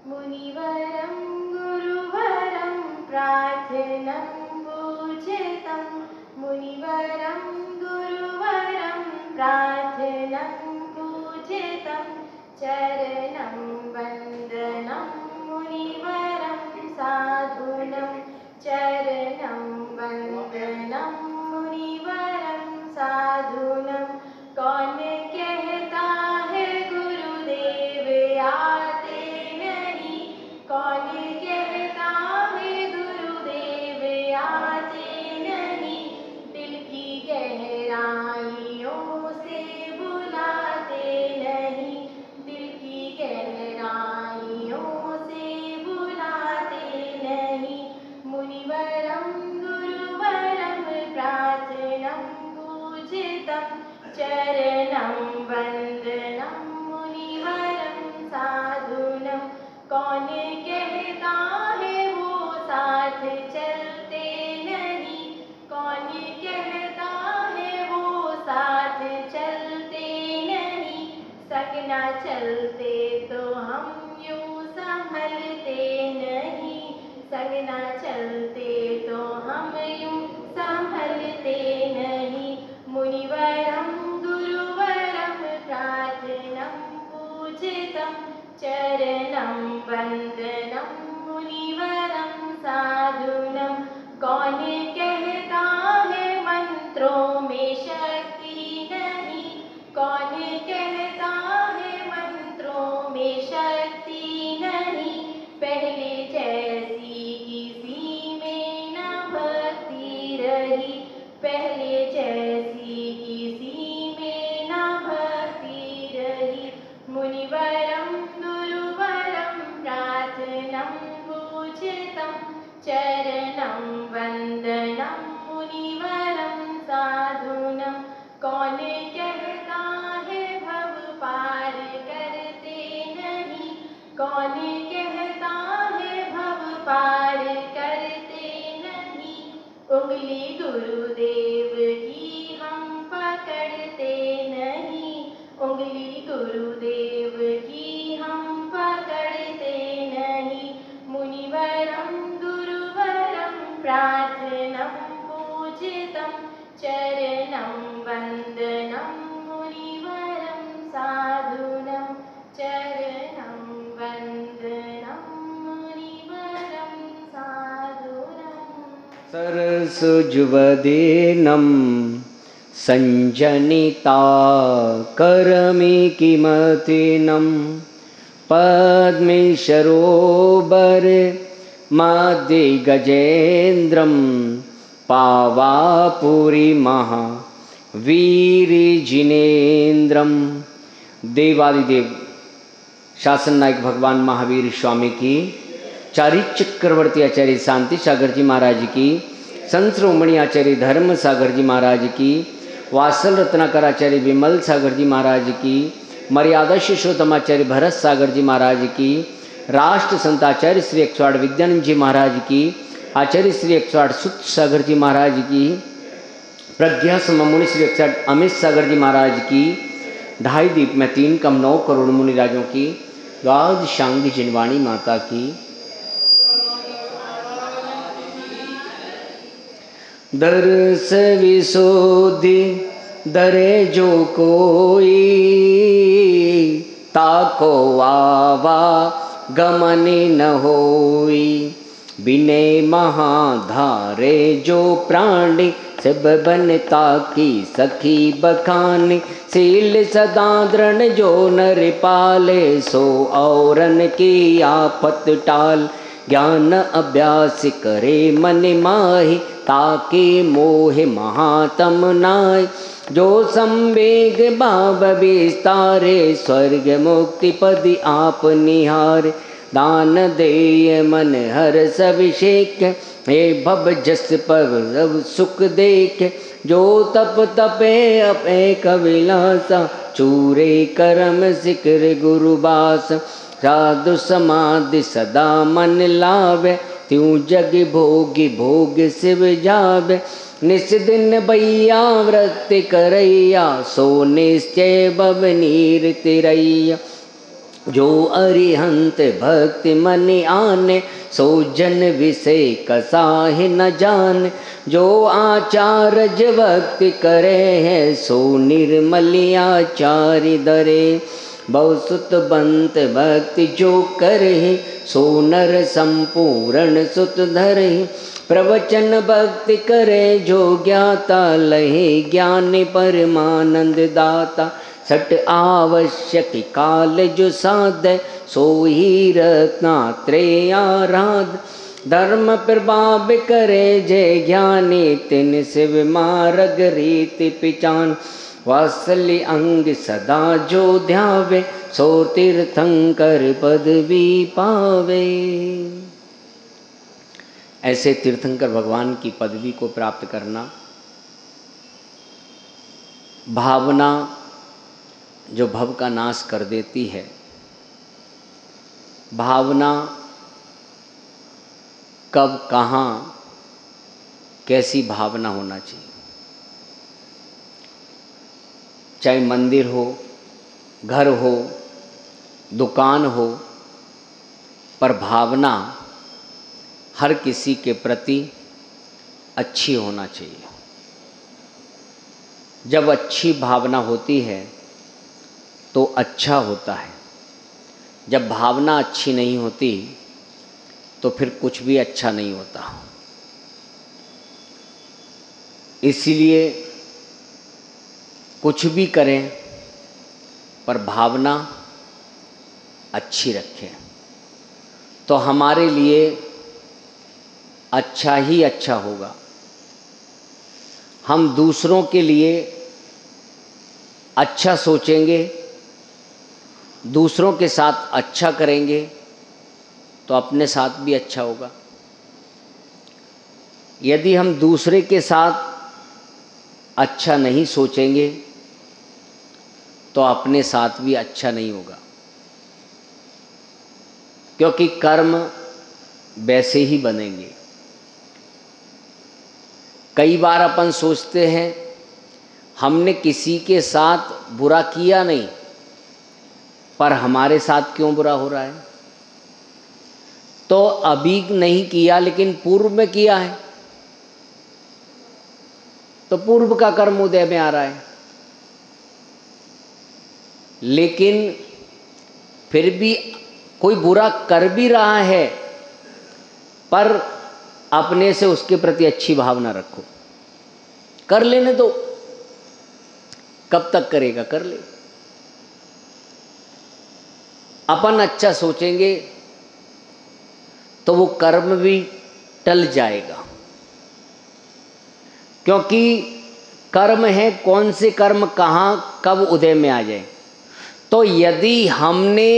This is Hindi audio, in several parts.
मुनिवरं गुरुवरं प्रार्थनं पूजितं मुनिवरं गुरुवरं प्रार्थनं पूजितं चरणं वन्दनं मुनिवरं साधुनं चरणं वन्दनं मुनिवरं साधुनं कौन कहता है गुरुदेव आते नहीं कौन कहता है गुरुदेव आते नहीं दिल की गहराइयों से बुलाते नहीं दिल की गहराइयों से बुलाते नहीं मुनिवरं गुरुवरं प्रार्थनं पूजितं चरणं वन्दनं मुनिवरं साधुनं कौन कहता है वो साथ चलते नहीं कौन कहता है वो साथ चलते नहीं संगना चलते तो हम यूं संभलते नहीं संगना चलते तो हम यूं संभलते नहीं मुनिवरं गुरुवरं प्रार्थनं पूजितं चरणं वन्दनं मुनिवरं साधुनं कौन कहता है मंत्रों में शक्ति नहीं कौन कहता है मंत्रों में शक्ति नहीं पहले जैसी किसी में न भक्ति रही पहले जैसी किसी में न भक्ति रही मुनिवरं गुरुवरं प्रार्थनं पूजितं चरणं वन्दनं मुनिवरं साधुनं कौन कहता है भव पार करते नहीं कौन कहता है भव पार करते नहीं उंगली गुरुदेव की हम पकड़ते नहीं उंगली गुरुदेव की हम पकड़ते नहीं मुनिवरं गुरुवरं प्रार्थनं पूजितं चरणं वन्दनं मुनिवरं साधुनं चरणं वन्दनं मुनिवरं साधुनं सरसुजुवदेनं संजनिता करमे किमतिनं पद्मे सरोवरे मध्ये गजेन्द्रं पावापुरी महावीरजिनेन्द्रं देवादिदेव शासन नायक भगवान महावीर स्वामी की, चारी चक्रवर्ती आचार्य शांति सागर जी महाराज की, संत शिरोमणि आचार्य धर्म सागर जी महाराज की, वासल रत्नाकर आचार्य विमल सागर जी महाराज की, मर्यादा शिष्योत्तम आचार्य भरत सागर जी महाराज की, राष्ट्र संत आचार्य श्री 108 विद्यानंद जी महाराज की, आचार्य श्री 108 सुत सागर जी महाराज की, प्रज्ञा सममुनि श्री 108 अमित सागर जी महाराज की, 2.5 दीप में 3 कम 9 करोड़ मुनिराजों की, द्वादशांग जिनवाणी माता की, दर्श विशोधि दरे जो कोई ताको आवा गमने न होई बिने महाधारे जो प्राणी सब बनता की सखी बखानी सील सदा दृढ़ जो नर पाले सो औरन की आफत टाल ज्ञान अभ्यास करे मन माहि ताके मोह महातम नाय जो संवेग भाव विस्तारे स्वर्ग मुक्ति पद आप निहार दान देय मन हर सविषेक हे भव जस पव सुख देख जो तप तपे अपे कविलासा चूरे करम सिकर गुरुबास साधु समाधि सदा मन लावे त्यों जग भोगी भोग शिव जावे निस दिन बैया व्रत करैया सो निश्चय बव नीर तिरैया जो अरिहंत भक्ति मन आने, सो जन विषय कसाहि न जान। जो आचार्य भक्ति करे है, सो निर्मल आचार्य दरे। बहुसुत बंत भक्ति जो करे, सो नर संपूर्ण सुत धरे। प्रवचन भक्ति करे जो ज्ञाता, लहे ज्ञान परमानंद दाता। सट आवश्यक काल जो साध, सो ही रत्नात्रय आराध। धर्म प्रभाव करे जय ज्ञानी, तिन शिव मार्ग रीति पिचान। वात्सल्य अंग सदा जो ध्यावे, सो तीर्थंकर पदवी पावे। ऐसे तीर्थंकर भगवान की पदवी को प्राप्त करना, भावना जो भव का नाश कर देती है, भावना कब कहाँ कैसी भावना होना चाहिए। चाहे मंदिर हो, घर हो, दुकान हो, पर भावना हर किसी के प्रति अच्छी होना चाहिए। जब अच्छी भावना होती है तो अच्छा होता है। जब भावना अच्छी नहीं होती तो फिर कुछ भी अच्छा नहीं होता। इसीलिए कुछ भी करें पर भावना अच्छी रखें तो हमारे लिए अच्छा ही अच्छा होगा। हम दूसरों के लिए अच्छा सोचेंगे, दूसरों के साथ अच्छा करेंगे तो अपने साथ भी अच्छा होगा। यदि हम दूसरे के साथ अच्छा नहीं सोचेंगे तो अपने साथ भी अच्छा नहीं होगा, क्योंकि कर्म वैसे ही बनेंगे। कई बार अपन सोचते हैं हमने किसी के साथ बुरा किया नहीं, पर हमारे साथ क्यों बुरा हो रहा है। तो अभी नहीं किया लेकिन पूर्व में किया है, तो पूर्व का कर्म उदय में आ रहा है। लेकिन फिर भी कोई बुरा कर भी रहा है, पर अपने से उसके प्रति अच्छी भावना रखो। कर लेने दो, कब तक करेगा, कर ले। अपन अच्छा सोचेंगे तो वो कर्म भी टल जाएगा, क्योंकि कर्म है, कौन से कर्म कहाँ कब उदय में आ जाए। तो यदि हमने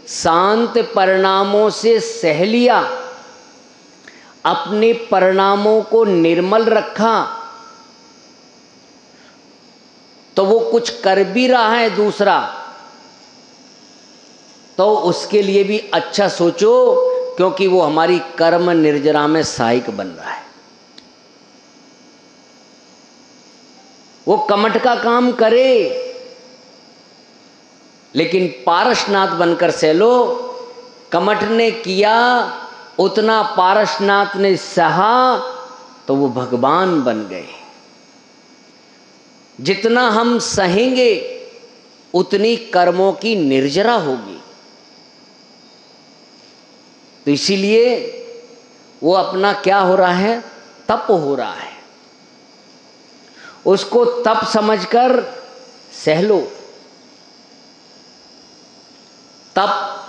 शांत परिणामों से सह लिया, अपने परिणामों को निर्मल रखा, तो वो कुछ कर भी रहा है दूसरा, तो उसके लिए भी अच्छा सोचो, क्योंकि वो हमारी कर्म निर्जरा में सहायक बन रहा है। वो कमठ का काम करे लेकिन पारसनाथ बनकर सह लो। कमठ ने किया उतना पारसनाथ ने सहा तो वो भगवान बन गए। जितना हम सहेंगे उतनी कर्मों की निर्जरा होगी। तो इसीलिए वो अपना क्या हो रहा है, तप हो रहा है, उसको तप समझकर सह लो। तप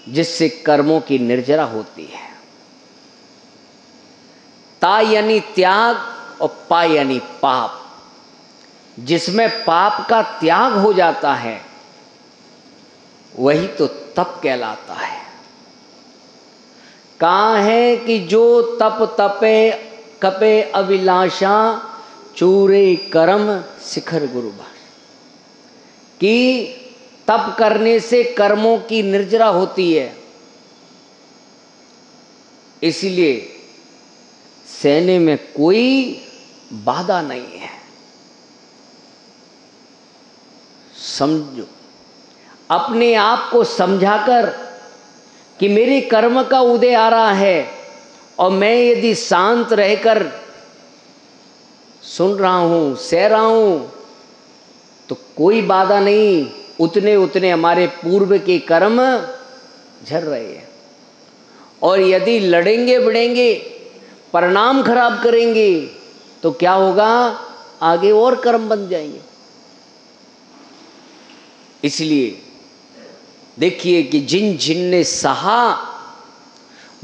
जिससे कर्मों की निर्जरा होती है। ता यानी त्याग और पा यानी पाप। जिसमें पाप का त्याग हो जाता है वही तो तप कहलाता है। कहाँ है कि जो तप तपे कपे अभिलाषा, चूरे कर्म शिखर गुरु भाष। कि तप करने से कर्मों की निर्जरा होती है, इसलिए सहने में कोई बाधा नहीं है। समझो, अपने आप को समझाकर कि मेरे कर्म का उदय आ रहा है और मैं यदि शांत रहकर सुन रहा हूँ, सह रहा हूँ, तो कोई बाधा नहीं, उतने उतने हमारे पूर्व के कर्म झड़ रहे हैं। और यदि लड़ेंगे भिड़ेंगे, परिणाम खराब करेंगे, तो क्या होगा, आगे और कर्म बन जाएंगे। इसलिए देखिए कि जिन जिन ने सहा,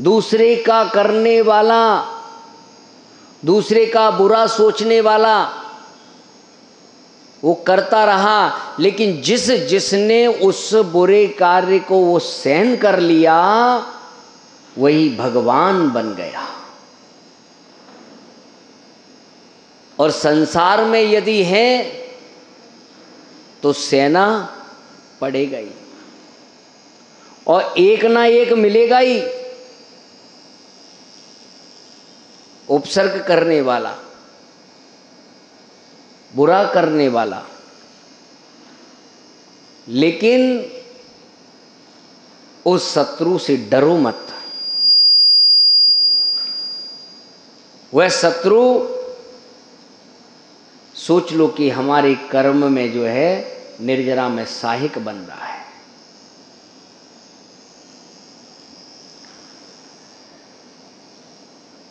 दूसरे का करने वाला, दूसरे का बुरा सोचने वाला, वो करता रहा, लेकिन जिसने उस बुरे कार्य को वो सहन कर लिया, वही भगवान बन गया। और संसार में यदि है तो सहना पड़ेगा ही, और एक ना एक मिलेगा ही, उपसर्ग करने वाला, बुरा करने वाला। लेकिन उस शत्रु से डरो मत। वह शत्रु सोच लो कि हमारे कर्म में जो है निर्जरा में सहायक बन रहा है।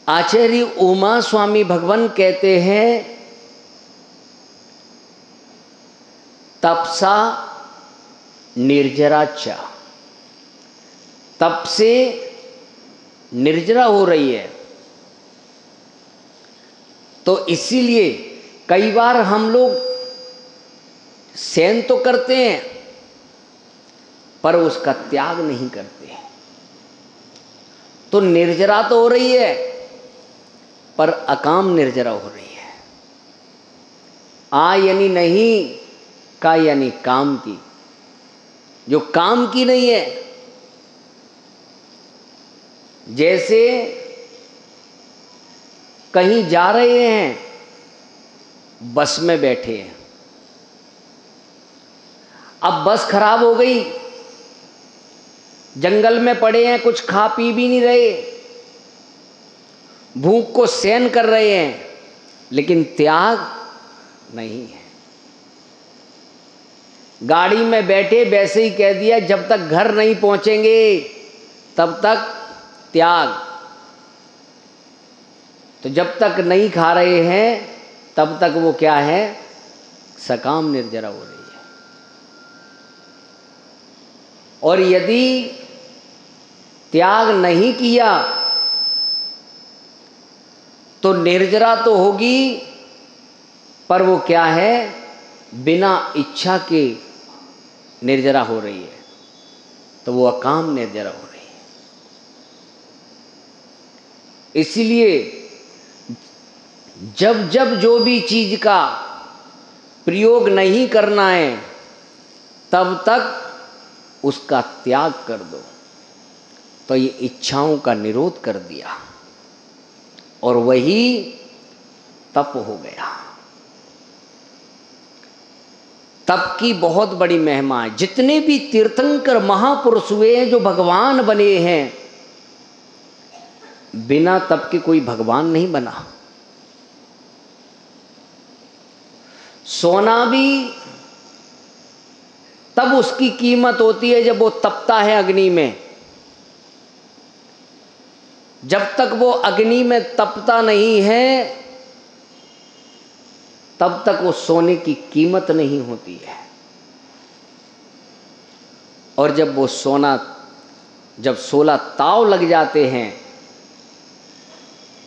आचार्य उमा स्वामी भगवान कहते हैं, तपसा निर्जराचा, तप से निर्जरा हो रही है। तो इसीलिए कई बार हम लोग सहन तो करते हैं पर उसका त्याग नहीं करते। तो निर्जरा तो हो रही है पर अकाम निर्जरा हो रही है। आ यानी नहीं, का यानी काम की। जो काम की नहीं है, जैसे कहीं जा रहे हैं, बस में बैठे हैं, अब बस खराब हो गई, जंगल में पड़े हैं, कुछ खा पी भी नहीं रहे, भूख को सहन कर रहे हैं, लेकिन त्याग नहीं है। गाड़ी में बैठे वैसे ही कह दिया, जब तक घर नहीं पहुंचेंगे तब तक त्याग। तो जब तक नहीं खा रहे हैं तब तक वो क्या है, सकाम निर्जरा हो रही है। और यदि त्याग नहीं किया तो निर्जरा तो होगी, पर वो क्या है, बिना इच्छा के निर्जरा हो रही है, तो वो अकाम निर्जरा हो रही है। इसलिए जब जब जो भी चीज का प्रयोग नहीं करना है, तब तक उसका त्याग कर दो। तो ये इच्छाओं का निरोध कर दिया और वही तप हो गया। तप की बहुत बड़ी महिमा है। जितने भी तीर्थंकर महापुरुष हुए हैं, जो भगवान बने हैं, बिना तप के कोई भगवान नहीं बना। सोना भी तब उसकी कीमत होती है जब वो तपता है अग्नि में। जब तक वो अग्नि में तपता नहीं है तब तक वो सोने की कीमत नहीं होती है। और जब वो सोना, जब 16 ताव लग जाते हैं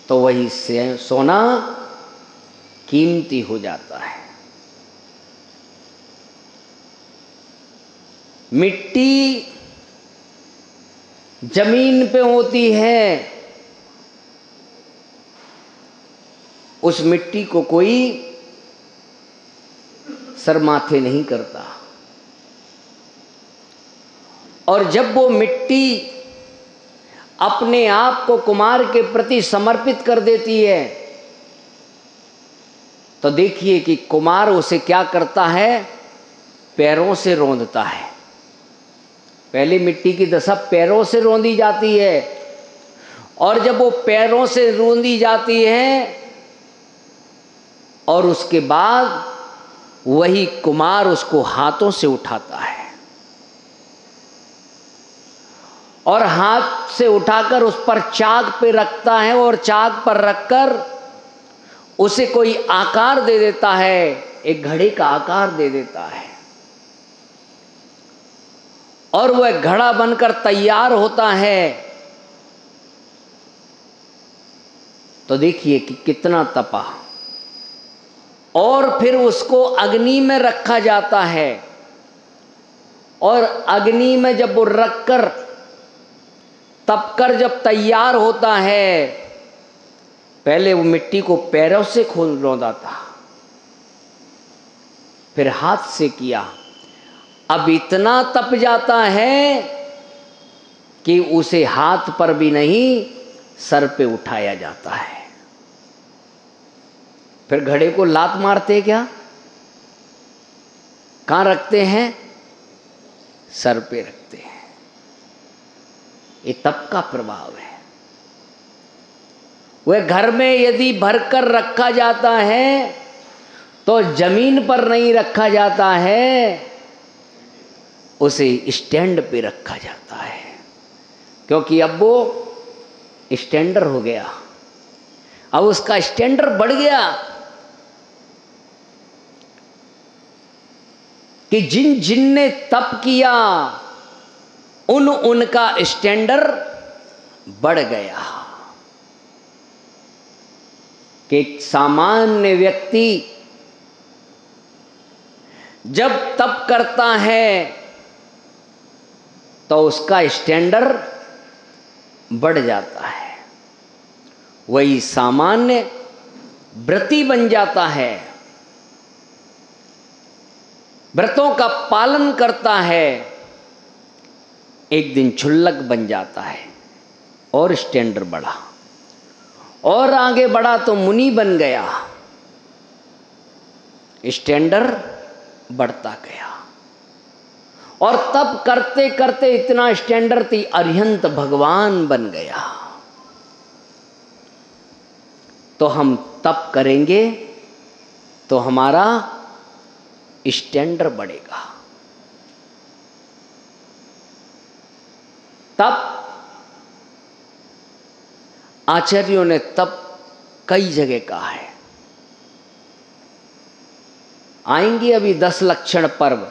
तो वही सोना कीमती हो जाता है। मिट्टी जमीन पे होती है, उस मिट्टी को कोई सर माथे नहीं करता। और जब वो मिट्टी अपने आप को कुमार के प्रति समर्पित कर देती है, तो देखिए कि कुमार उसे क्या करता है, पैरों से रौंदता है। पहले मिट्टी की दशा पैरों से रौंदी जाती है, और जब वो पैरों से रौंदी जाती है और उसके बाद वही कुमार उसको हाथों से उठाता है, और हाथ से उठाकर उस पर चाक पे रखता है, और चाक पर रखकर उसे कोई आकार दे देता है, एक घड़े का आकार दे देता है, और वह घड़ा बनकर तैयार होता है। तो देखिए कि कितना तपा, और फिर उसको अग्नि में रखा जाता है, और अग्नि में जब वो रखकर तपकर जब तैयार होता है, पहले वो मिट्टी को पैरों से खोल रौंदा था, फिर हाथ से किया। अब इतना तप जाता है कि उसे हाथ पर भी नहीं सर पे उठाया जाता है। फिर घड़े को लात मारते क्या, कहाँ रखते हैं? सर पे रखते हैं। ये तप का प्रभाव है। वह घर में यदि भरकर रखा जाता है तो जमीन पर नहीं रखा जाता है, उसे स्टैंड पे रखा जाता है, क्योंकि अब वो स्टैंडर हो गया, अब उसका स्टैंडर बढ़ गया कि जिन जिन ने तप किया उनका स्टैंडर बढ़ गया। कि एक सामान्य व्यक्ति जब तप करता है तो उसका स्टैंडर बढ़ जाता है, वही सामान्य व्रती बन जाता है, व्रतों का पालन करता है, एक दिन क्षुल्लक बन जाता है, और स्टैंडर बढ़ा, और आगे बढ़ा तो मुनि बन गया, स्टैंडर बढ़ता गया, और तब करते करते इतना स्टैंडर थी अरिहंत भगवान बन गया। तो हम तप करेंगे तो हमारा स्टैंडर बढ़ेगा। तप आचार्यों ने तप कई जगह कहा है। आएंगे अभी 10 लक्षण पर्व,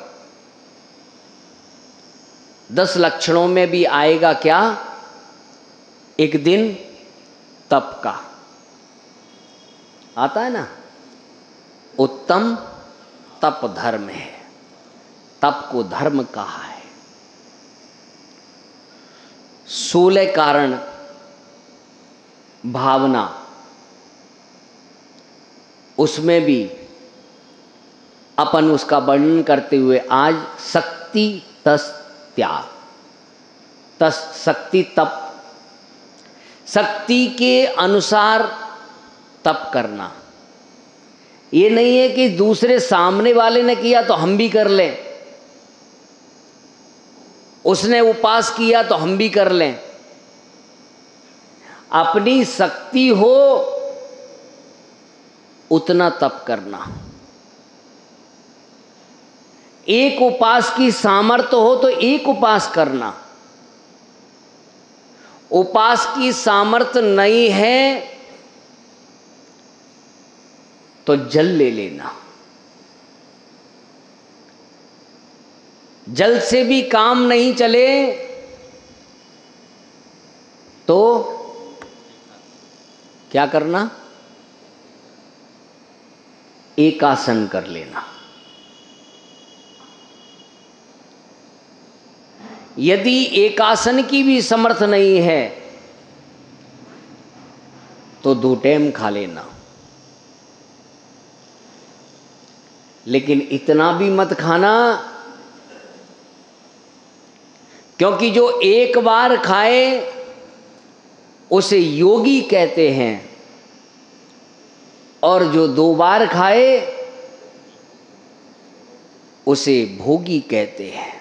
10 लक्षणों में भी आएगा क्या, एक दिन तप का आता है ना। उत्तम तप धर्म है, तप को धर्म कहा है। 16 कारण भावना, उसमें भी अपन उसका वर्णन करते हुए आज शक्ति तस त्याग, तस शक्ति तप, शक्ति के अनुसार तप करना। ये नहीं है कि दूसरे सामने वाले ने किया तो हम भी कर लें, उसने उपास किया तो हम भी कर लें। अपनी शक्ति हो उतना तप करना। एक उपास की सामर्थ्य हो तो एक उपास करना, उपास की सामर्थ्य नहीं है तो जल ले लेना। जल से भी काम नहीं चले तो क्या करना, एकासन कर लेना। यदि एकासन की भी समर्थ नहीं है तो 2 टाइम खा लेना, लेकिन इतना भी मत खाना, क्योंकि जो एक बार खाए उसे योगी कहते हैं, और जो 2 बार खाए उसे भोगी कहते हैं।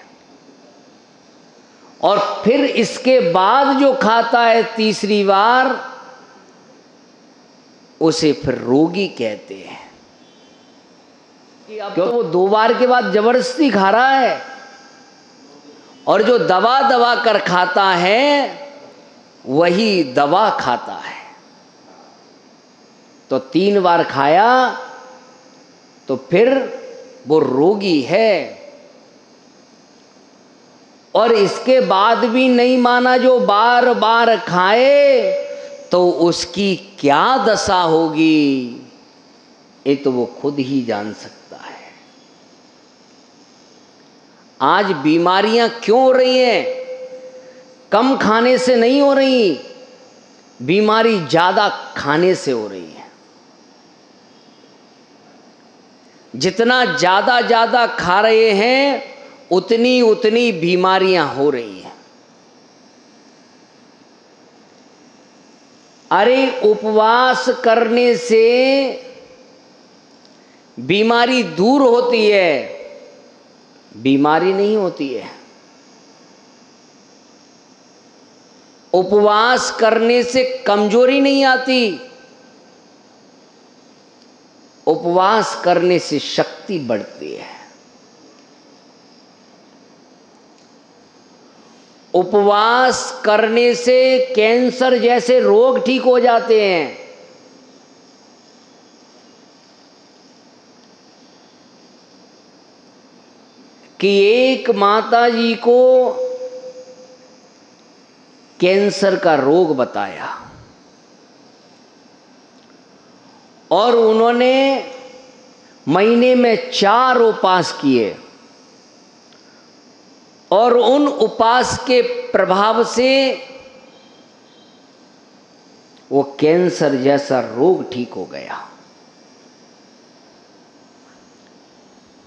और फिर इसके बाद जो खाता है तीसरी बार, उसे फिर रोगी कहते हैं। अब तो वो 2 बार के बाद जबरदस्ती खा रहा है, और जो दबा दबा कर खाता है वही दवा खाता है। तो 3 बार खाया तो फिर वो रोगी है। और इसके बाद भी नहीं माना, जो बार बार खाए तो उसकी क्या दशा होगी, ये तो वो खुद ही जान सकता है। आज बीमारियां क्यों हो रही हैं? कम खाने से नहीं हो रही, बीमारी ज्यादा खाने से हो रही है। जितना ज्यादा खा रहे हैं उतनी उतनी बीमारियां हो रही हैं। अरे उपवास करने से बीमारी दूर होती है, बीमारी नहीं होती है। उपवास करने से कमजोरी नहीं आती, उपवास करने से शक्ति बढ़ती है। उपवास करने से कैंसर जैसे रोग ठीक हो जाते हैं। कि एक माता जी को कैंसर का रोग बताया और उन्होंने महीने में 4 उपवास किए, और उन उपवास के प्रभाव से वो कैंसर जैसा रोग ठीक हो गया।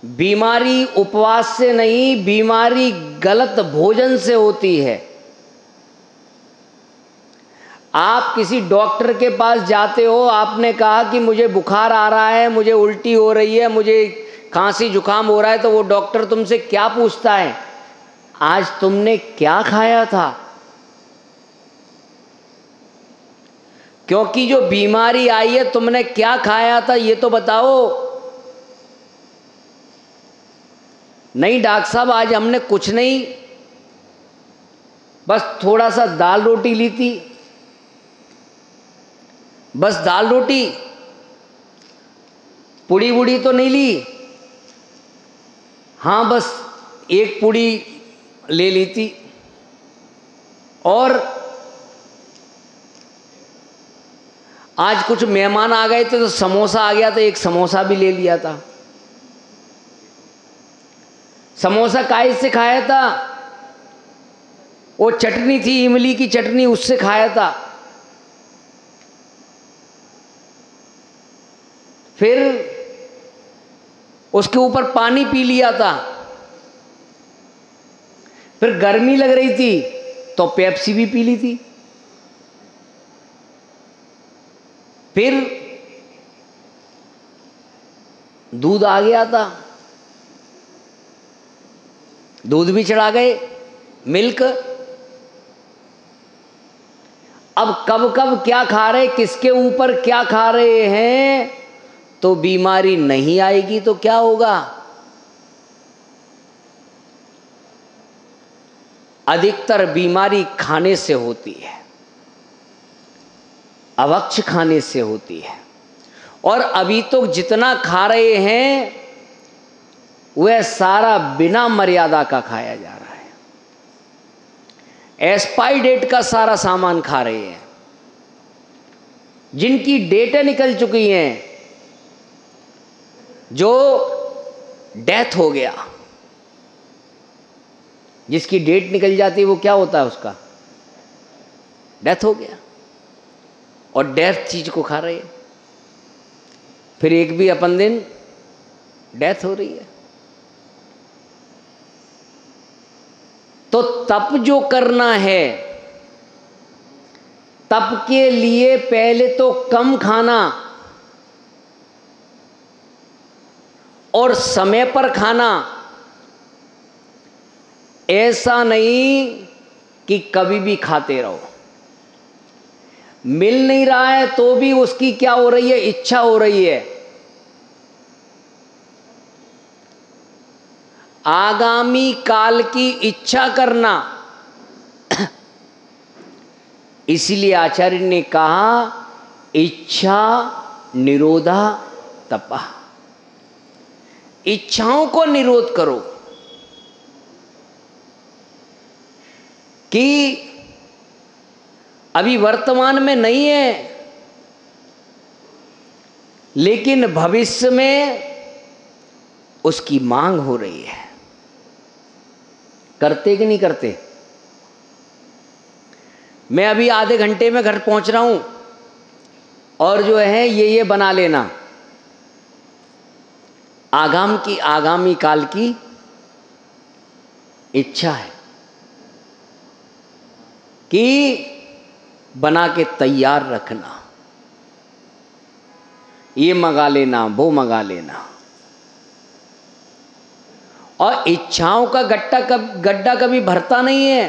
बीमारी उपवास से नहीं, बीमारी गलत भोजन से होती है। आप किसी डॉक्टर के पास जाते हो, आपने कहा कि मुझे बुखार आ रहा है, मुझे उल्टी हो रही है, मुझे खांसी जुकाम हो रहा है, तो वो डॉक्टर तुमसे क्या पूछता है? आज तुमने क्या खाया था? क्योंकि जो बीमारी आई है, तुमने क्या खाया था ये तो बताओ। नहीं डॉक्टर साहब, आज हमने कुछ नहीं, बस थोड़ा सा दाल रोटी ली थी, बस दाल रोटी, पूड़ी वुड़ी तो नहीं ली, हाँ बस एक पूड़ी ले ली थी, और आज कुछ मेहमान आ गए थे तो समोसा आ गया था, एक समोसा भी ले लिया था। समोसा काहे से खाया था? वो चटनी थी, इमली की चटनी, उससे खाया था। फिर उसके ऊपर पानी पी लिया था। फिर गर्मी लग रही थी तो पेप्सी भी पी ली थी। फिर दूध आ गया था, दूध भी चढ़ा गए, मिल्क। अब कब कब क्या खा रहे, किसके ऊपर क्या खा रहे हैं, तो बीमारी नहीं आएगी तो क्या होगा? अधिकतर बीमारी खाने से होती है, अवक्ष खाने से होती है। और अभी तो जितना खा रहे हैं वह सारा बिना मर्यादा का खाया जा रहा है। एक्सपायरी डेट का सारा सामान खा रहे हैं, जिनकी डेटें निकल चुकी हैं, जो डेथ हो गया, जिसकी डेट निकल जाती है वो क्या होता है, उसका डेथ हो गया, और डेथ चीज को खा रहे हैं। फिर एक भी अपन दिन डेथ हो रही है। तो तप जो करना है, तप के लिए पहले तो कम खाना और समय पर खाना। ऐसा नहीं कि कभी भी खाते रहो। मिल नहीं रहा है तो भी उसकी क्या हो रही है, इच्छा हो रही है। आगामी काल की इच्छा करना। इसीलिए आचार्य ने कहा इच्छा निरोधा तपः। इच्छाओं को निरोध करो कि अभी वर्तमान में नहीं है, लेकिन भविष्य में उसकी मांग हो रही है। करते कि नहीं करते? मैं अभी आधे घंटे में घर पहुंच रहा हूं और जो है ये बना लेना। आगामी काल की इच्छा है कि बना के तैयार रखना, ये मंगा लेना, वो मंगा लेना। और इच्छाओं का गड्ढा कभी भरता नहीं है।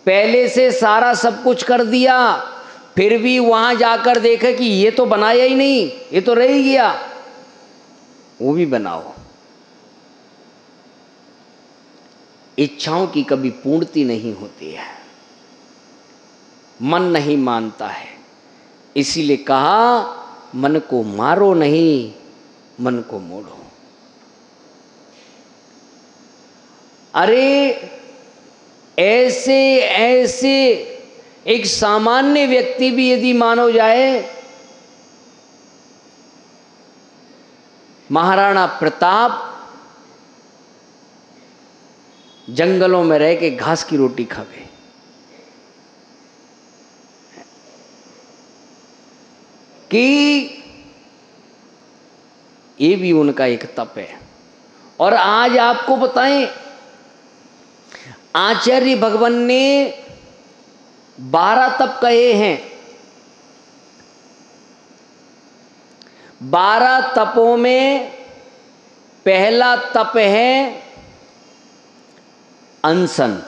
पहले से सारा सब कुछ कर दिया, फिर भी वहां जाकर देखे कि ये तो बनाया ही नहीं, ये तो रह ही गया, वो भी बनाओ। इच्छाओं की कभी पूर्ति नहीं होती है, मन नहीं मानता है। इसीलिए कहा मन को मारो नहीं, मन को मोड़ो। अरे ऐसे एक सामान्य व्यक्ति भी यदि मानो जाए, महाराणा प्रताप जंगलों में रह के घास की रोटी खावे, कि ये भी उनका एक तप है। और आज आपको बताएं, आचार्य भगवान ने 12 तप कहे हैं। 12 तपों में पहला तप है अनशन।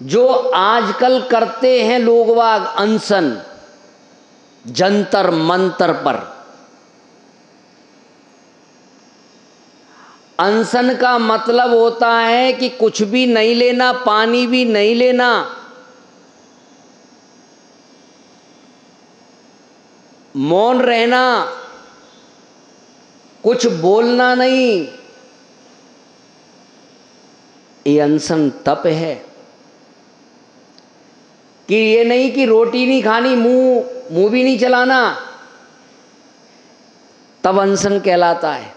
जो आजकल करते हैं लोग वाग अनशन, जंतर मंतर पर। अनशन का मतलब होता है कि कुछ भी नहीं लेना, पानी भी नहीं लेना, मौन रहना, कुछ बोलना नहीं। ये अनशन तप है। कि ये नहीं कि रोटी नहीं खानी, मुंह भी नहीं चलाना, तब अनशन कहलाता है।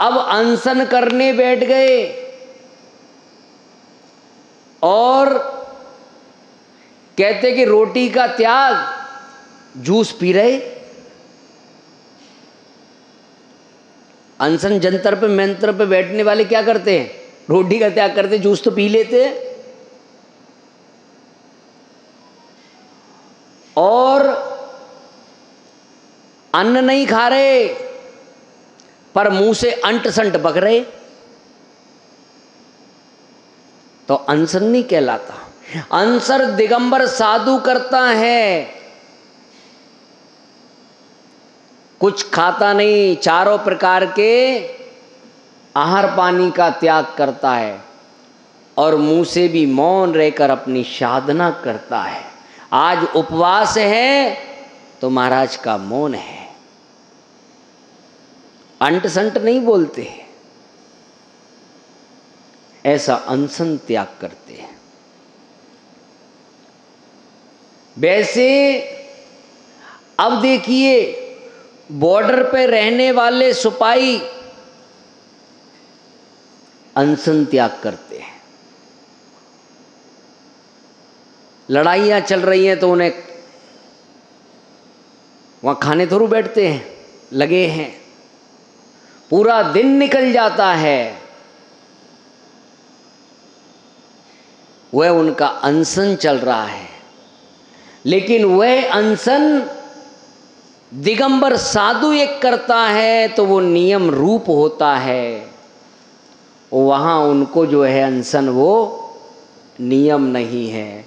अब अनशन करने बैठ गए और कहते कि रोटी का त्याग, जूस पी रहे। अनशन जंतर पे मंत्र पे बैठने वाले क्या करते हैं? रोटी का त्याग करते, जूस तो पी लेते हैं। और अन्न नहीं खा रहे पर मुंह से अंट संट बक रहे, तो अनशन नहीं कहलाता। अनशन दिगंबर साधु करता है, कुछ खाता नहीं, चारों प्रकार के आहार पानी का त्याग करता है और मुंह से भी मौन रहकर अपनी साधना करता है। आज उपवास है तो महाराज का मौन है, अंट संट नहीं बोलते, ऐसा अनशन त्याग करते हैं। वैसे अब देखिए, बॉर्डर पे रहने वाले सिपाही अनशन त्याग करते हैं। लड़ाइयां चल रही हैं तो उन्हें वहां खाने थोड़ू बैठते हैं, लगे हैं, पूरा दिन निकल जाता है। वह उनका अनशन चल रहा है, लेकिन वह अनशन दिगंबर साधु एक करता है तो वो नियम रूप होता है, वहाँ उनको जो है अनशन वो नियम नहीं है,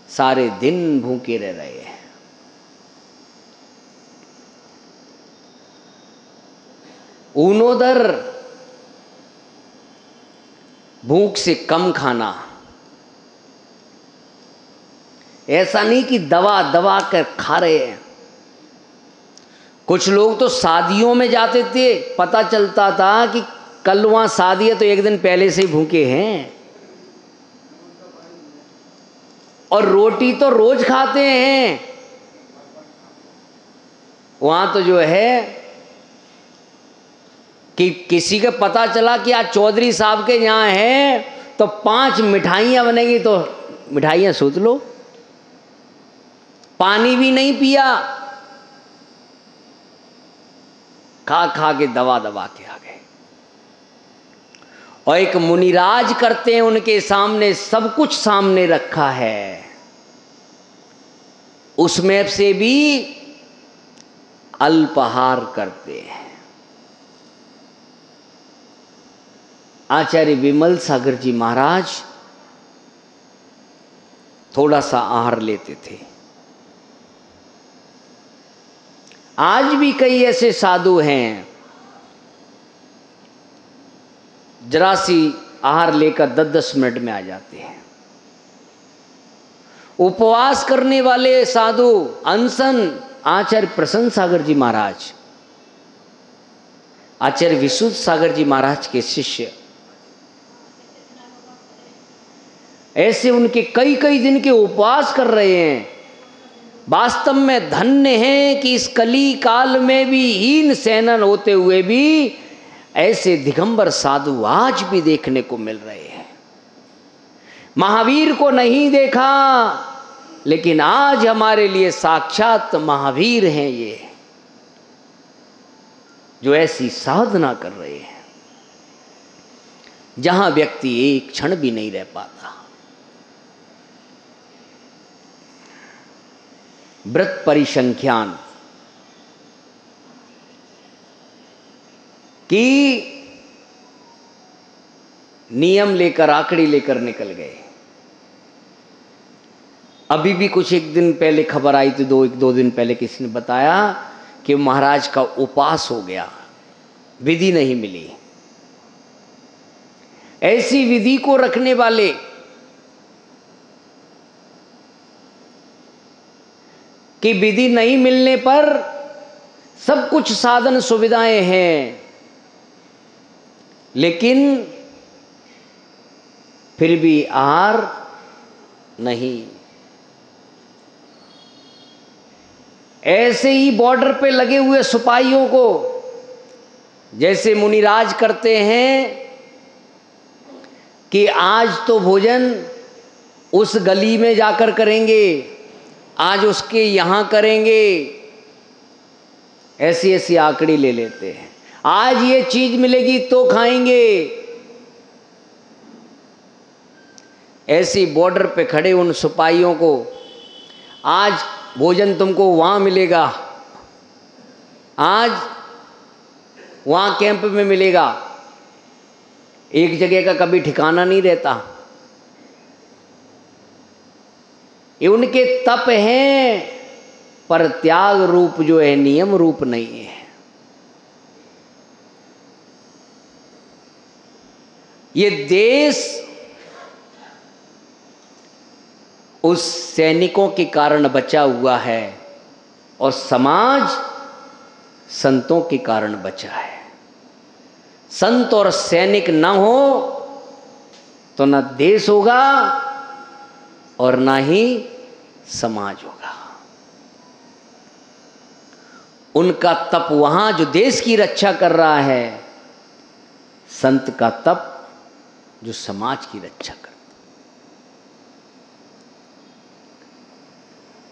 सारे दिन भूखे रह रहे हैं। ऊनोदर भूख से कम खाना, ऐसा नहीं कि दवा दवा कर खा रहे हैं। कुछ लोग तो शादियों में जाते थे, पता चलता था कि कल वहां शादी है तो एक दिन पहले से ही भूखे हैं, और रोटी तो रोज खाते हैं। वहां तो जो है कि किसी का पता चला कि आज चौधरी साहब के यहाँ है तो 5 मिठाइयाँ बनेगी, तो मिठाइयाँ सोच लो, पानी भी नहीं पिया, खा खा के दवा दबा के आ गए। और एक मुनिराज करते हैं, उनके सामने सब कुछ सामने रखा है, उसमें से भी अल्पाहार करते हैं। आचार्य विमल सागर जी महाराज थोड़ा सा आहार लेते थे। आज भी कई ऐसे साधु हैं, जरा सी आहार लेकर 10-10 मिनट में आ जाते हैं। उपवास करने वाले साधु, अनशन, आचार्य प्रसन्न सागर जी महाराज, आचार्य विशुद्ध सागर जी महाराज के शिष्य, ऐसे उनके कई कई दिन के उपवास कर रहे हैं। वास्तव में धन्य है कि इस कली काल में भी हीन सैनन होते हुए भी ऐसे दिगंबर साधु आज भी देखने को मिल रहे हैं। महावीर को नहीं देखा, लेकिन आज हमारे लिए साक्षात महावीर हैं ये, जो ऐसी साधना कर रहे हैं जहां व्यक्ति एक क्षण भी नहीं रह पाता। व्रत परिसंख्यान की नियम लेकर, आंकड़ी लेकर निकल गए। अभी भी कुछ एक दिन पहले खबर आई थी, दो दिन पहले किसी ने बताया कि महाराज का उपवास हो गया, विधि नहीं मिली। ऐसी विधि को रखने वाले कि विधि नहीं मिलने पर सब कुछ साधन सुविधाएं हैं, लेकिन फिर भी आहार नहीं। ऐसे ही बॉर्डर पे लगे हुए सिपाहियों को जैसे मुनिराज करते हैं कि आज तो भोजन उस गली में जाकर करेंगे, आज उसके यहां करेंगे, ऐसी ऐसी आंकड़ी ले लेते हैं। आज ये चीज मिलेगी तो खाएंगे। ऐसी बॉर्डर पे खड़े उन सिपाहियों को आज भोजन तुमको वहां मिलेगा, आज वहां कैंप में मिलेगा, एक जगह का कभी ठिकाना नहीं रहता। ये उनके तप हैं, पर त्याग रूप जो है नियम रूप नहीं है। ये देश उस सैनिकों के कारण बचा हुआ है और समाज संतों के कारण बचा है। संत और सैनिक न हो तो न देश होगा और ना ही समाज होगा। उनका तप वहां जो देश की रक्षा कर रहा है, संत का तप जो समाज की रक्षा करता।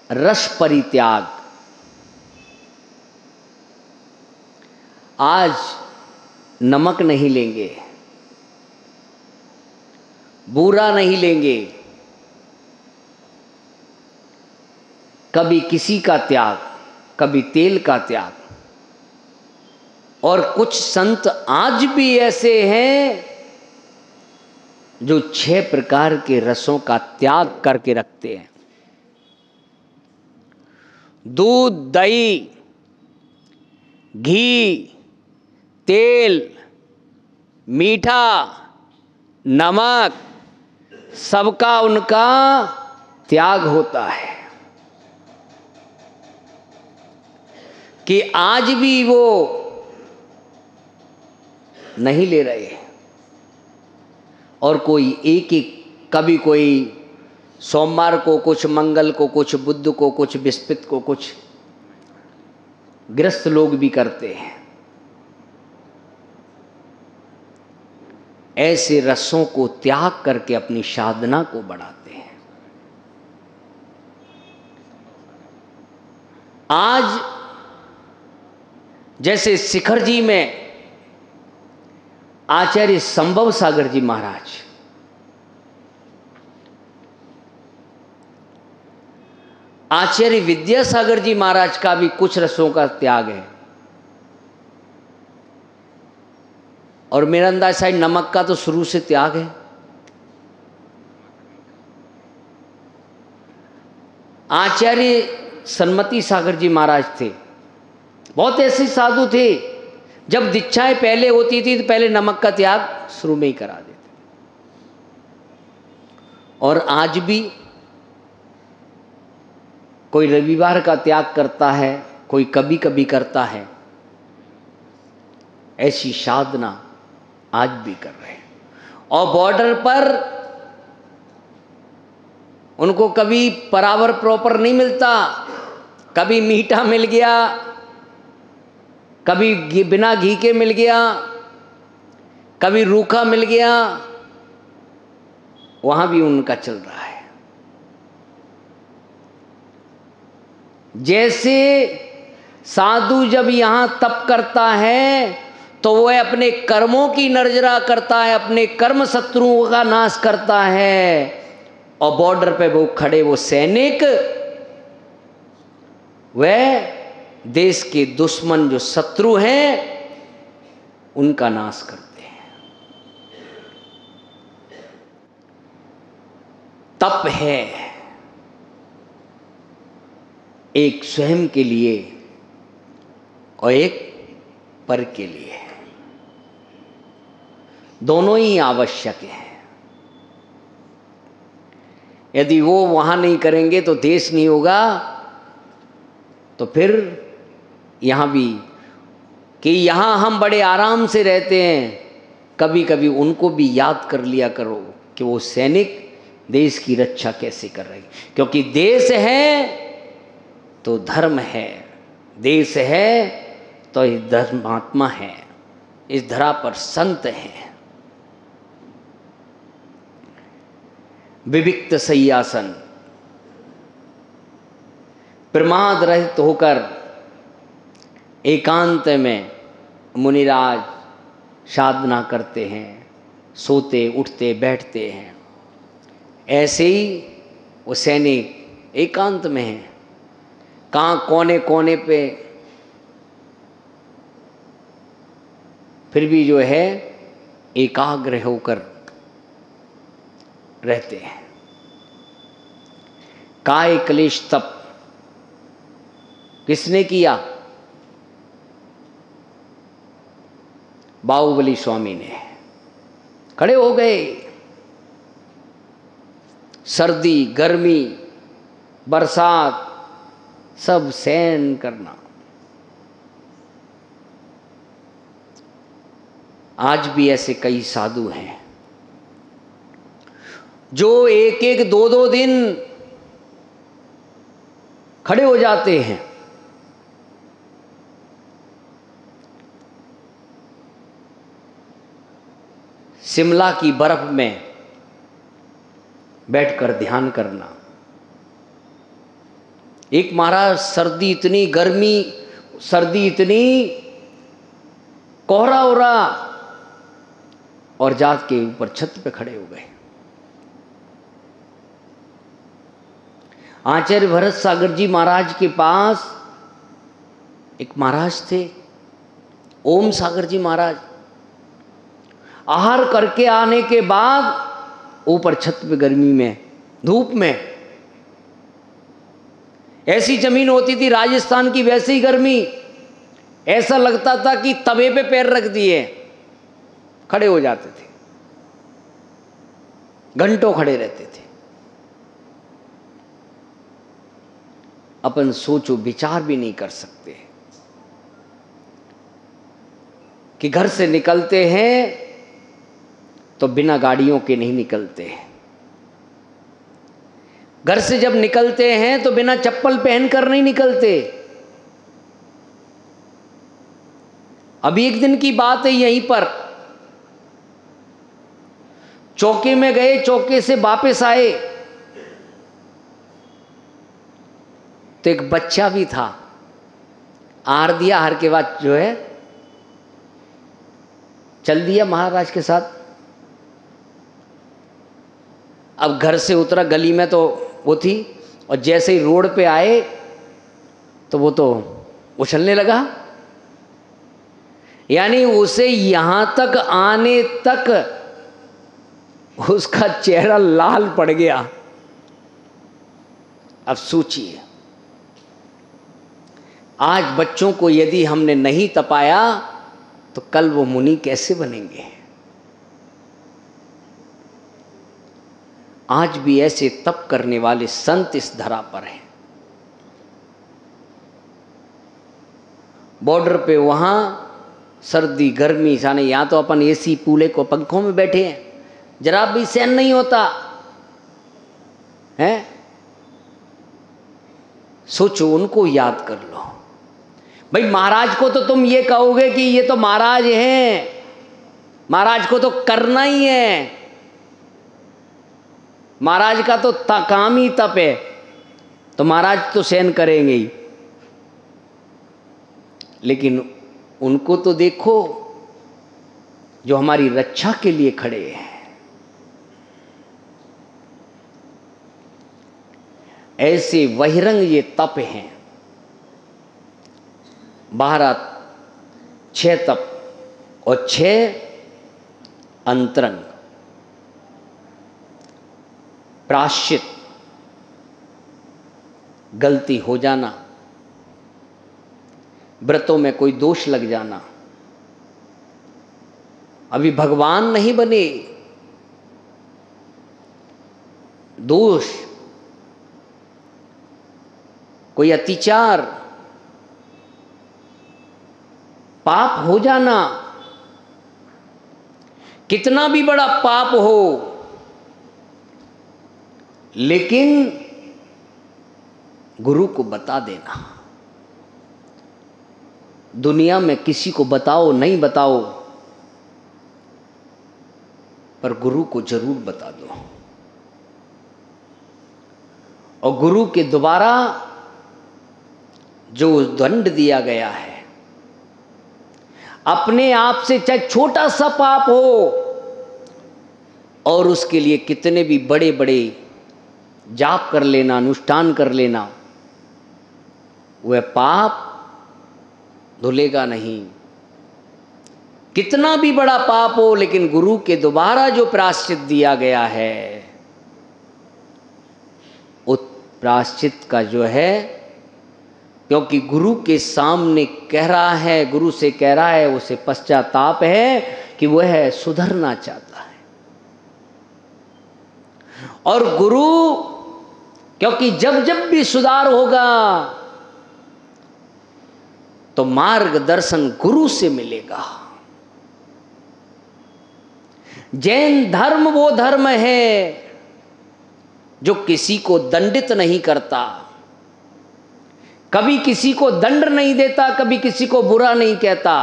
रस परित्याग, आज नमक नहीं लेंगे, बूरा नहीं लेंगे, कभी किसी का त्याग, कभी तेल का त्याग। और कुछ संत आज भी ऐसे हैं जो 6 प्रकार के रसों का त्याग करके रखते हैं। दूध, दही, घी, तेल, मीठा, नमक, सबका उनका त्याग होता है। कि आज भी वो नहीं ले रहे। और कोई एक एक, कभी कोई सोमवार को कुछ, मंगल को कुछ, बुध को कुछ, बृहस्पति को कुछ, गृहस्थ लोग भी करते हैं। ऐसे रसों को त्याग करके अपनी साधना को बढ़ाते हैं। आज जैसे शिखर जी में आचार्य संभव सागर जी महाराज, आचार्य विद्यासागर जी महाराज का भी कुछ रसों का त्याग है। और मेरा अंदाज शायद नमक का तो शुरू से त्याग है। आचार्य सन्मति सागर जी महाराज थे, बहुत ऐसे साधु थे, जब दीक्षाएं पहले होती थी तो पहले नमक का त्याग शुरू में ही करा देते। और आज भी कोई रविवार का त्याग करता है, कोई कभी कभी करता है। ऐसी साधना आज भी कर रहे हैं। और बॉर्डर पर उनको कभी बराबर प्रॉपर नहीं मिलता, कभी मीठा मिल गया, कभी बिना घी के मिल गया, कभी रूखा मिल गया, वहां भी उनका चल रहा है। जैसे साधु जब यहां तप करता है तो वह अपने कर्मों की नर्जरा करता है, अपने कर्म शत्रुओं का नाश करता है। और बॉर्डर पे वो खड़े वो सैनिक, वह देश के दुश्मन जो शत्रु हैं उनका नाश करते हैं। तप है एक स्वयं के लिए और एक पर के लिए, दोनों ही आवश्यक हैं। यदि वो वहां नहीं करेंगे तो देश नहीं होगा। तो फिर यहां भी कि यहां हम बड़े आराम से रहते हैं, कभी कभी उनको भी याद कर लिया करो कि वो सैनिक देश की रक्षा कैसे कर रहे हैं। क्योंकि देश है तो धर्म है, देश है तो इस धर्मात्मा है, इस धरा पर संत हैं। विविक्त सय्यासन, प्रमाद रहित होकर एकांत में मुनिराज साधना करते हैं, सोते उठते बैठते हैं। ऐसे ही वो सैनिक एकांत में हैं, कहाँ कोने कोने पे, फिर भी जो है एकाग्र होकर रहते हैं। काय क्लेश तप किसने किया? बाहुबली स्वामी ने। खड़े हो गए, सर्दी गर्मी बरसात सब सहन करना। आज भी ऐसे कई साधु हैं जो एक एक दो दो दिन खड़े हो जाते हैं। शिमला की बर्फ में बैठकर ध्यान करना। एक महाराज सर्दी इतनी, गर्मी, सर्दी इतनी, कोहरा हो रहा, और जात के ऊपर छत पे खड़े हो गए। आचार्य भरत सागर जी महाराज के पास एक महाराज थे, ओम सागर जी महाराज। आहार करके आने के बाद ऊपर छत पे गर्मी में, धूप में, ऐसी जमीन होती थी राजस्थान की, वैसे ही गर्मी, ऐसा लगता था कि तवे पे पैर रख दिए, खड़े हो जाते थे, घंटों खड़े रहते थे। अपन सोचो, विचार भी नहीं कर सकते कि घर से निकलते हैं तो बिना गाड़ियों के नहीं निकलते हैं, घर से जब निकलते हैं तो बिना चप्पल पहनकर नहीं निकलते। अभी एक दिन की बात है, यहीं पर चौके में गए, चौके से वापस आए तो एक बच्चा भी था, आहार दिया, आहार के बाद जो है चल दिया महाराज के साथ। अब घर से उतरा, गली में तो वो थी, और जैसे ही रोड पे आए तो वो तो उछलने लगा। यानी उसे यहां तक आने तक उसका चेहरा लाल पड़ गया। अब सोचिए, आज बच्चों को यदि हमने नहीं तपाया तो कल वो मुनि कैसे बनेंगे। आज भी ऐसे तप करने वाले संत इस धरा पर हैं। बॉर्डर पे वहां सर्दी गर्मी जाने, यहां तो अपन एसी पूले को पंखों में बैठे हैं, जरा भी सहन नहीं होता है। सोचो, उनको याद कर लो भाई। महाराज को तो तुम ये कहोगे कि ये तो महाराज हैं, महाराज को तो करना ही है, महाराज का तो काम ही तप है, तो महाराज तो सहन करेंगे ही। लेकिन उनको तो देखो जो हमारी रक्षा के लिए खड़े हैं। ऐसे बहिरंग ये तप हैं। 12 6 तप और 6 अंतरंग। प्रायश्चित, गलती हो जाना, व्रतों में कोई दोष लग जाना, अभी भगवान नहीं बने, दोष, कोई अत्याचार, पाप हो जाना, कितना भी बड़ा पाप हो, लेकिन गुरु को बता देना। दुनिया में किसी को बताओ नहीं बताओ, पर गुरु को जरूर बता दो। और गुरु के द्वारा जो दंड दिया गया है, अपने आप से चाहे छोटा सा पाप हो, और उसके लिए कितने भी बड़े बड़े जाप कर लेना, अनुष्ठान कर लेना, वह पाप धुलेगा नहीं। कितना भी बड़ा पाप हो, लेकिन गुरु के द्वारा जो प्रायश्चित दिया गया है, उस प्रायश्चित का जो है, क्योंकि गुरु के सामने कह रहा है, गुरु से कह रहा है, उसे पश्चाताप है कि वह सुधरना चाहता है। और गुरु, क्योंकि जब जब भी सुधार होगा तो मार्गदर्शन गुरु से मिलेगा। जैन धर्म वो धर्म है जो किसी को दंडित नहीं करता, कभी किसी को दंड नहीं देता, कभी किसी को बुरा नहीं कहता,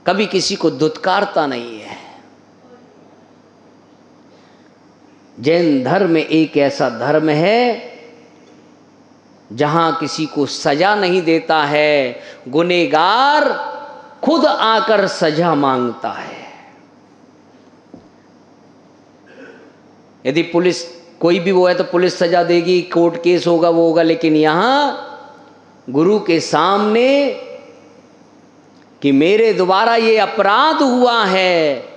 कभी किसी को धुतकारता नहीं है। जैन धर्म एक ऐसा धर्म है जहां किसी को सजा नहीं देता है, गुनहगार खुद आकर सजा मांगता है। यदि पुलिस कोई भी वो है तो पुलिस सजा देगी, कोर्ट केस होगा, वो होगा, लेकिन यहां गुरु के सामने कि मेरे द्वारा ये अपराध हुआ है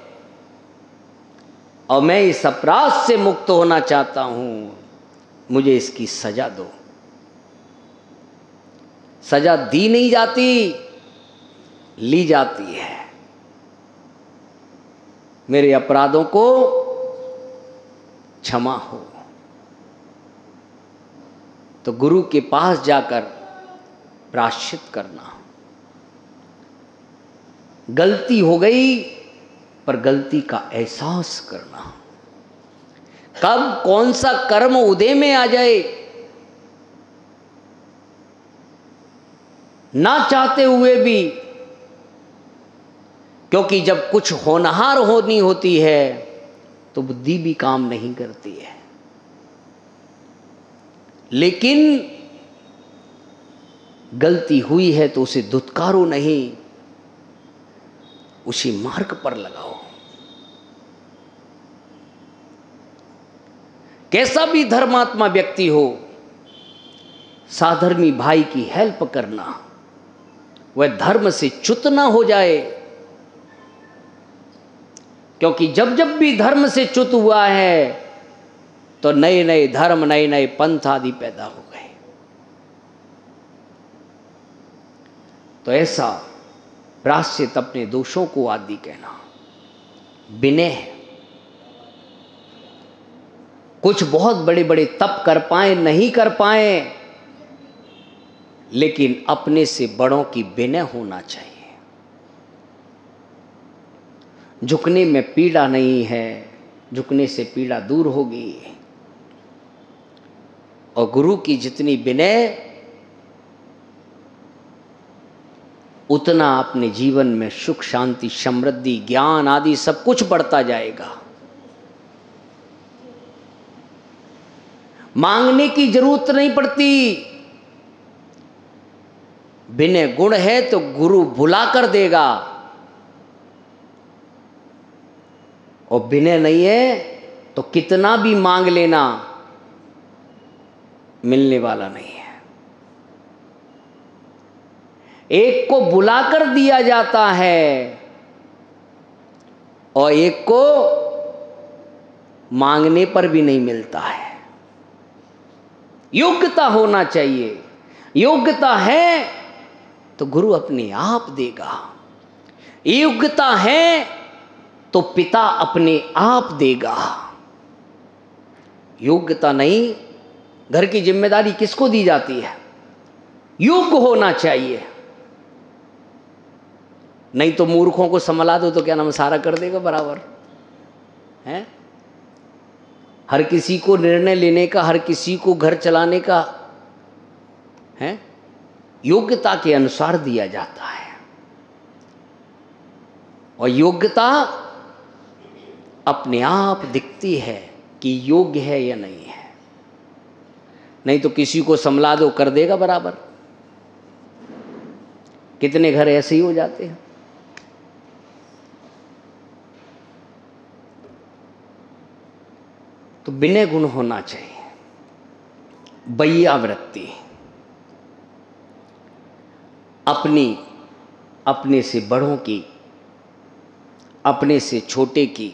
और मैं इस अपराध से मुक्त होना चाहता हूं, मुझे इसकी सजा दो। सजा दी नहीं जाती, ली जाती है। मेरे अपराधों को क्षमा हो। तो गुरु के पास जाकर प्रायश्चित करना। गलती हो गई पर गलती का एहसास करना। कब कौन सा कर्म उदय में आ जाए, ना चाहते हुए भी, क्योंकि जब कुछ होनहार होनी होती है तो बुद्धि भी काम नहीं करती है। लेकिन गलती हुई है तो उसे धुतकारो नहीं, उसी मार्ग पर लगाओ। कैसा भी धर्मात्मा व्यक्ति हो, साधर्मी भाई की हेल्प करना, वह धर्म से च्युत ना हो जाए। क्योंकि जब जब भी धर्म से च्युत हुआ है तो नए नए धर्म, नए नए पंथ आदि पैदा हो गए। तो ऐसा प्रायश्चित अपने दोषों को आदि कहना विनय है। कुछ बहुत बड़े बड़े तप कर पाए नहीं कर पाए, लेकिन अपने से बड़ों की विनय होना चाहिए। झुकने में पीड़ा नहीं है, झुकने से पीड़ा दूर होगी। और गुरु की जितनी विनय, उतना अपने जीवन में सुख, शांति, समृद्धि, ज्ञान आदि सब कुछ बढ़ता जाएगा। मांगने की जरूरत नहीं पड़ती। विनय गुण है तो गुरु भुला कर देगा, और विनय नहीं है तो कितना भी मांग लेना, मिलने वाला नहीं है। एक को बुलाकर दिया जाता है और एक को मांगने पर भी नहीं मिलता है। योग्यता होना चाहिए। योग्यता है तो गुरु अपने आप देगा। योग्यता है तो पिता अपने आप देगा। योग्यता नहीं, घर की जिम्मेदारी किसको दी जाती है? योग्य होना चाहिए। नहीं तो मूर्खों को संभला दो तो क्या नाम सारा कर देगा बराबर है। हर किसी को निर्णय लेने का, हर किसी को घर चलाने का है, योग्यता के अनुसार दिया जाता है। और योग्यता अपने आप दिखती है कि योग्य है या नहीं है। नहीं तो किसी को संभला दो, कर देगा बराबर। कितने घर ऐसे ही हो जाते हैं। तो विनय गुण होना चाहिए। बैयावृत्ति, अपने से बड़ों की, अपने से छोटे की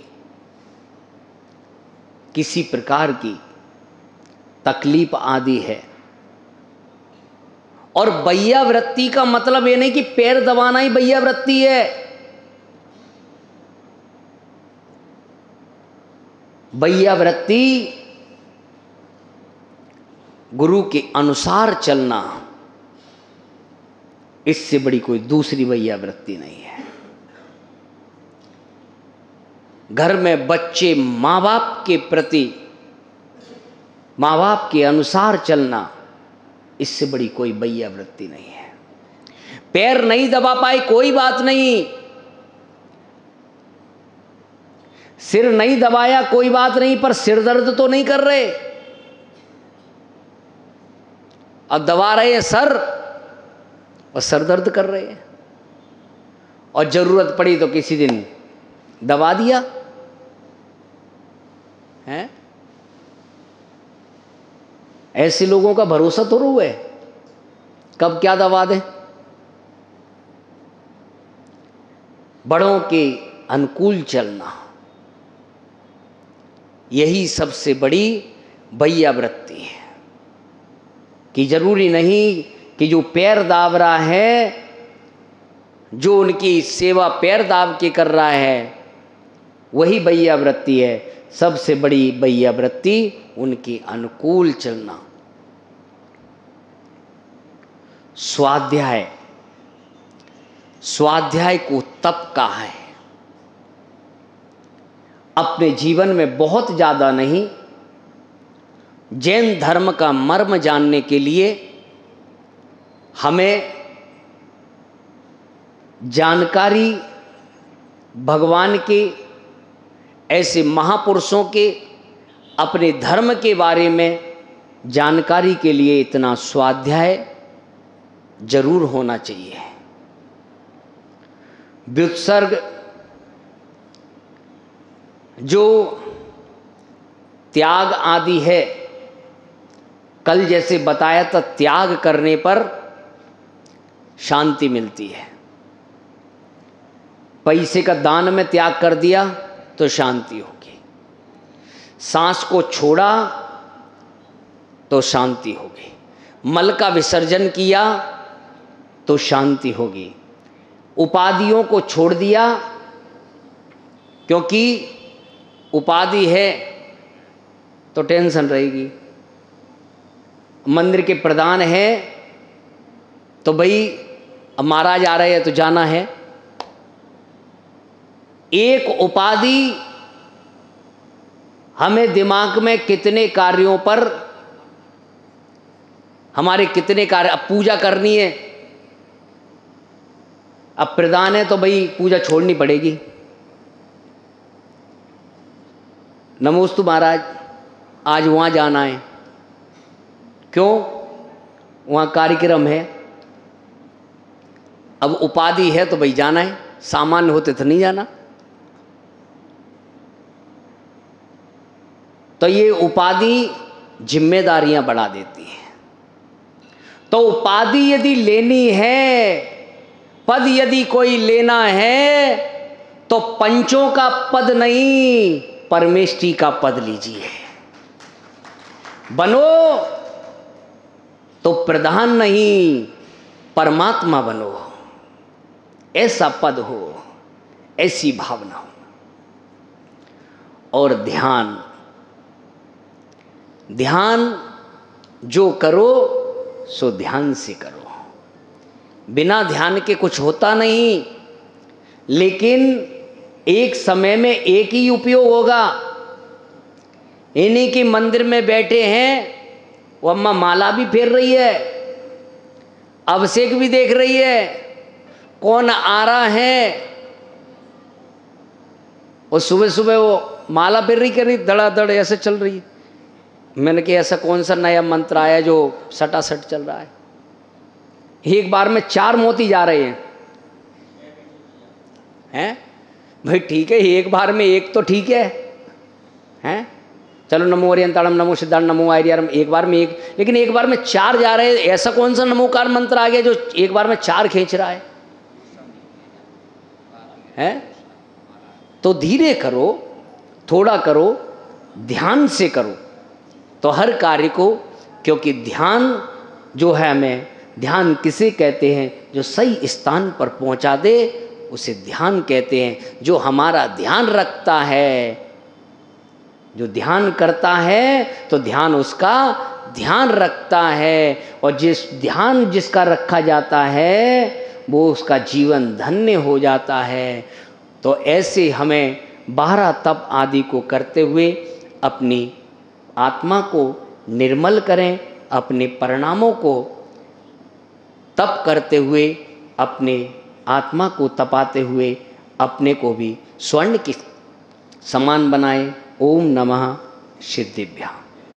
किसी प्रकार की तकलीफ आदि है। और बैयावृत्ति का मतलब ये नहीं कि पैर दबाना ही बैयावृत्ति है। बैयावृत्ति गुरु के अनुसार चलना, इससे बड़ी कोई दूसरी बैयावृत्ति नहीं है। घर में बच्चे माँ बाप के प्रति, माँ बाप के अनुसार चलना, इससे बड़ी कोई बैयावृत्ति नहीं है। पैर नहीं दबा पाए कोई बात नहीं, सिर नहीं दबाया कोई बात नहीं, पर सिर दर्द तो नहीं कर रहे। अब दबा रहे हैं सर और सर दर्द कर रहे हैं, और जरूरत पड़ी तो किसी दिन दबा दिया है। ऐसे लोगों का भरोसा तो रू है, कब क्या दबा दे। बड़ों के अनुकूल चलना, यही सबसे बड़ी वैयावृत्ति है। कि जरूरी नहीं कि जो पैर दाब रहा है, जो उनकी सेवा पैर दाब के कर रहा है, वही वैयावृत्ति है। सबसे बड़ी वैयावृत्ति उनके अनुकूल चलना। स्वाध्याय, स्वाध्याय को तप कहा है। अपने जीवन में बहुत ज़्यादा नहीं, जैन धर्म का मर्म जानने के लिए हमें जानकारी भगवान के, ऐसे महापुरुषों के, अपने धर्म के बारे में जानकारी के लिए इतना स्वाध्याय जरूर होना चाहिए। व्युत्सर्ग जो त्याग आदि है, कल जैसे बताया था, त्याग करने पर शांति मिलती है। पैसे का दान में त्याग कर दिया तो शांति होगी, सांस को छोड़ा तो शांति होगी, मल का विसर्जन किया तो शांति होगी, उपाधियों को छोड़ दिया, क्योंकि उपाधि है तो टेंशन रहेगी, मंदिर के प्रधान है तो भाई अब महाराज आ रहे हैं तो जाना है। एक उपाधि हमें दिमाग में कितने कार्यों पर, हमारे कितने कार्य, अब पूजा करनी है, अब प्रधान है तो भाई पूजा छोड़नी पड़ेगी। नमोस्तु महाराज, आज वहाँ जाना है, क्यों? वहाँ कार्यक्रम है। अब उपाधि है तो भाई जाना है, सामान्य होते तो नहीं जाना। तो ये उपाधि जिम्मेदारियां बढ़ा देती है। तो उपाधि यदि लेनी है, पद यदि कोई लेना है, तो पंचों का पद नहीं, परमेष्टि का पद लीजिए। बनो तो प्रधान नहीं, परमात्मा बनो, ऐसा पद हो, ऐसी भावना हो। और ध्यान, ध्यान जो करो सो ध्यान से करो। बिना ध्यान के कुछ होता नहीं, लेकिन एक समय में एक ही उपयोग होगा। इन्हीं के मंदिर में बैठे हैं, वो अम्मा माला भी फेर रही है, अभिषेक भी देख रही है, कौन आ रहा है, और सुबह सुबह वो माला फेर रही, कर रही, धड़ाधड़ ऐसे चल रही है। मैंने कहा ऐसा कौन सा नया मंत्र आया जो सटासट चल रहा है? एक बार में 4 मोती जा रहे हैं भाई ठीक है, एक बार में एक तो ठीक है चलो नमो अरियंताणम, नमो सिद्धार्थ, नमो आर्यारम, एक बार में एक, लेकिन एक बार में 4 जा रहे हैं। ऐसा कौन सा नमोकार मंत्र आ गया जो एक बार में 4 खींच रहा है? तो धीरे करो, थोड़ा करो, ध्यान से करो तो हर कार्य को, क्योंकि ध्यान जो है, हमें ध्यान किसे कहते हैं? जो सही स्थान पर पहुंचा दे उसे ध्यान कहते हैं। जो हमारा ध्यान रखता है, जो ध्यान करता है तो ध्यान उसका ध्यान रखता है, और जिस ध्यान जिसका रखा जाता है वो उसका जीवन धन्य हो जाता है। तो ऐसे हमें 12 तप आदि को करते हुए अपनी आत्मा को निर्मल करें, अपने परिणामों को तप करते हुए, अपने आत्मा को तपाते हुए अपने को भी स्वर्ण के समान बनाएं। ओम नमः सिद्धिभ्याम।